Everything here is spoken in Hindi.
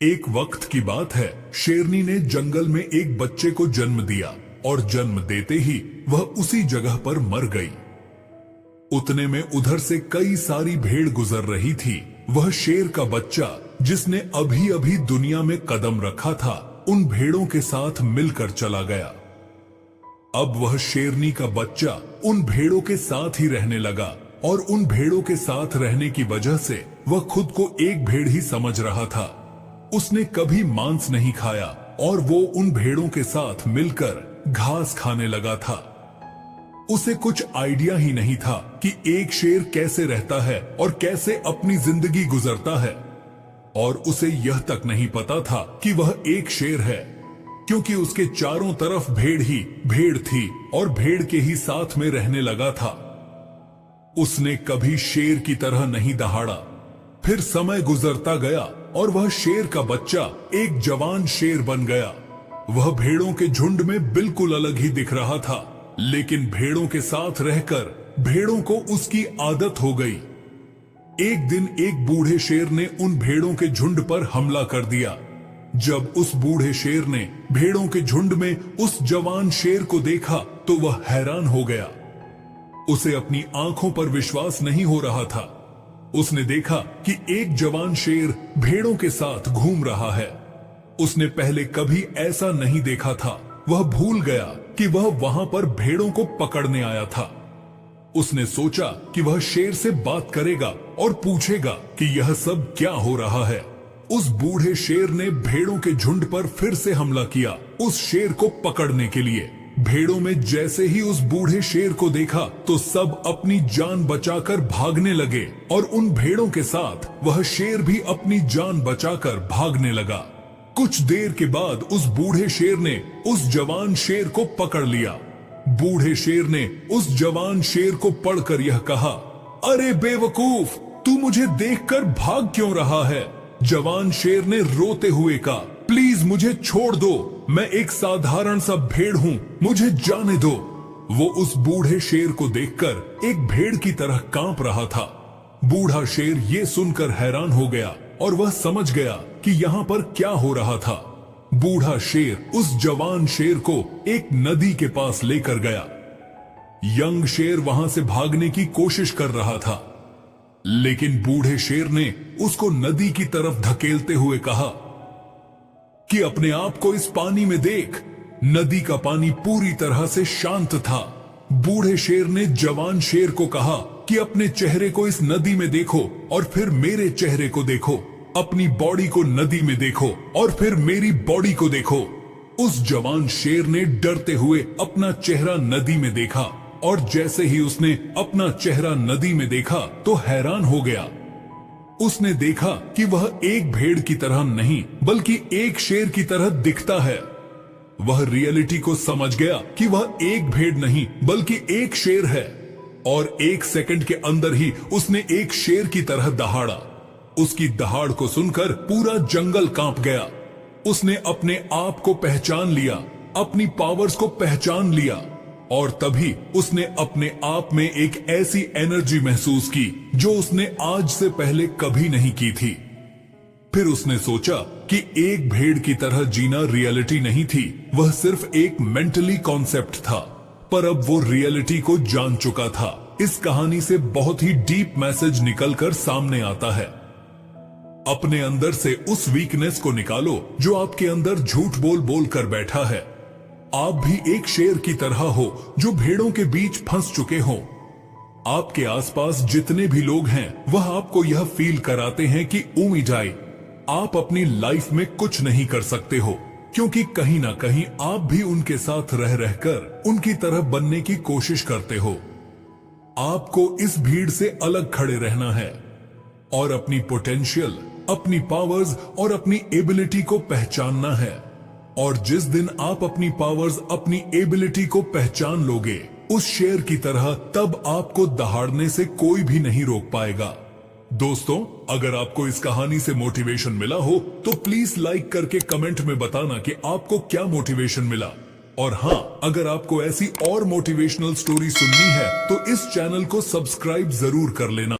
एक वक्त की बात है, शेरनी ने जंगल में एक बच्चे को जन्म दिया और जन्म देते ही वह उसी जगह पर मर गई। उतने में उधर से कई सारी भेड़ गुजर रही थी। वह शेर का बच्चा, जिसने अभी अभी दुनिया में कदम रखा था, उन भेड़ों के साथ मिलकर चला गया। अब वह शेरनी का बच्चा उन भेड़ों के साथ ही रहने लगा और उन भेड़ों के साथ रहने की वजह से वह खुद को एक भेड़ ही समझ रहा था। उसने कभी मांस नहीं खाया और वो उन भेड़ों के साथ मिलकर घास खाने लगा था। उसे कुछ आइडिया ही नहीं था कि एक शेर कैसे रहता है और कैसे अपनी जिंदगी गुजरता है, और उसे यह तक नहीं पता था कि वह एक शेर है, क्योंकि उसके चारों तरफ भेड़ ही भेड़ थी और भेड़ के ही साथ में रहने लगा था। उसने कभी शेर की तरह नहीं दहाड़ा। फिर समय गुजरता गया और वह शेर का बच्चा एक जवान शेर बन गया। वह भेड़ों के झुंड में बिल्कुल अलग ही दिख रहा था, लेकिन भेड़ों के साथ रहकर भेड़ों को उसकी आदत हो गई। एक दिन एक बूढ़े शेर ने उन भेड़ों के झुंड पर हमला कर दिया। जब उस बूढ़े शेर ने भेड़ों के झुंड में उस जवान शेर को देखा तो वह हैरान हो गया। उसे अपनी आंखों पर विश्वास नहीं हो रहा था। उसने देखा कि एक जवान शेर भेड़ों के साथ घूम रहा है। उसने पहले कभी ऐसा नहीं देखा था। वह भूल गया कि वह वहां पर भेड़ों को पकड़ने आया था। उसने सोचा कि वह शेर से बात करेगा और पूछेगा कि यह सब क्या हो रहा है। उस बूढ़े शेर ने भेड़ों के झुंड पर फिर से हमला किया, उस शेर को पकड़ने के लिए। भेड़ों में जैसे ही उस बूढ़े शेर को देखा तो सब अपनी जान बचाकर भागने लगे और उन भेड़ों के साथ वह शेर भी अपनी जान बचाकर भागने लगा। कुछ देर के बाद उस बूढ़े शेर ने उस जवान शेर को पकड़ लिया। बूढ़े शेर ने उस जवान शेर को पढ़कर यह कहा, अरे बेवकूफ, तू मुझे देखकर भाग क्यों रहा है? जवान शेर ने रोते हुए कहा, प्लीज मुझे छोड़ दो, मैं एक साधारण सा भेड़ हूं, मुझे जाने दो। वो उस बूढ़े शेर को देखकर एक भेड़ की तरह कांप रहा था। बूढ़ा शेर ये सुनकर हैरान हो गया और वह समझ गया कि यहाँ पर क्या हो रहा था। बूढ़ा शेर उस जवान शेर को एक नदी के पास लेकर गया। यंग शेर वहां से भागने की कोशिश कर रहा था, लेकिन बूढ़े शेर ने उसको नदी की तरफ धकेलते हुए कहा कि अपने आप को इस पानी में देख। नदी का पानी पूरी तरह से शांत था। बूढ़े शेर ने जवान शेर को कहा कि अपने चेहरे को इस नदी में देखो और फिर मेरे चेहरे को देखो, अपनी बॉडी को नदी में देखो और फिर मेरी बॉडी को देखो। उस जवान शेर ने डरते हुए अपना चेहरा नदी में देखा और जैसे ही उसने अपना चेहरा नदी में देखा तो हैरान हो गया। उसने देखा कि वह एक भेड़ की तरह नहीं बल्कि एक शेर की तरह दिखता है। वह रियलिटी को समझ गया कि वह एक भेड़ नहीं बल्कि एक शेर है, और एक सेकंड के अंदर ही उसने एक शेर की तरह दहाड़ा। उसकी दहाड़ को सुनकर पूरा जंगल कांप गया। उसने अपने आप को पहचान लिया, अपनी पावर्स को पहचान लिया, और तभी उसने अपने आप में एक ऐसी एनर्जी महसूस की जो उसने आज से पहले कभी नहीं की थी। फिर उसने सोचा कि एक भेड़ की तरह जीना रियलिटी नहीं थी, वह सिर्फ एक मेंटली कॉन्सेप्ट था। पर अब वो रियलिटी को जान चुका था। इस कहानी से बहुत ही डीप मैसेज निकलकर सामने आता है। अपने अंदर से उस वीकनेस को निकालो जो आपके अंदर झूठ बोल बोल कर बैठा है। आप भी एक शेर की तरह हो जो भेड़ों के बीच फंस चुके हो। आपके आसपास जितने भी लोग हैं वह आपको यह फील कराते हैं कि उम्मीद आए आप अपनी लाइफ में कुछ नहीं कर सकते हो, क्योंकि कहीं ना कहीं आप भी उनके साथ रह रहकर उनकी तरह बनने की कोशिश करते हो। आपको इस भीड़ से अलग खड़े रहना है और अपनी पोटेंशियल, अपनी पावर्स और अपनी एबिलिटी को पहचानना है। और जिस दिन आप अपनी पावर्स, अपनी एबिलिटी को पहचान लोगे उस शेर की तरह, तब आपको दहाड़ने से कोई भी नहीं रोक पाएगा। दोस्तों, अगर आपको इस कहानी से मोटिवेशन मिला हो तो प्लीज लाइक करके कमेंट में बताना कि आपको क्या मोटिवेशन मिला। और हाँ, अगर आपको ऐसी और मोटिवेशनल स्टोरी सुननी है तो इस चैनल को सब्सक्राइब जरूर कर लेना।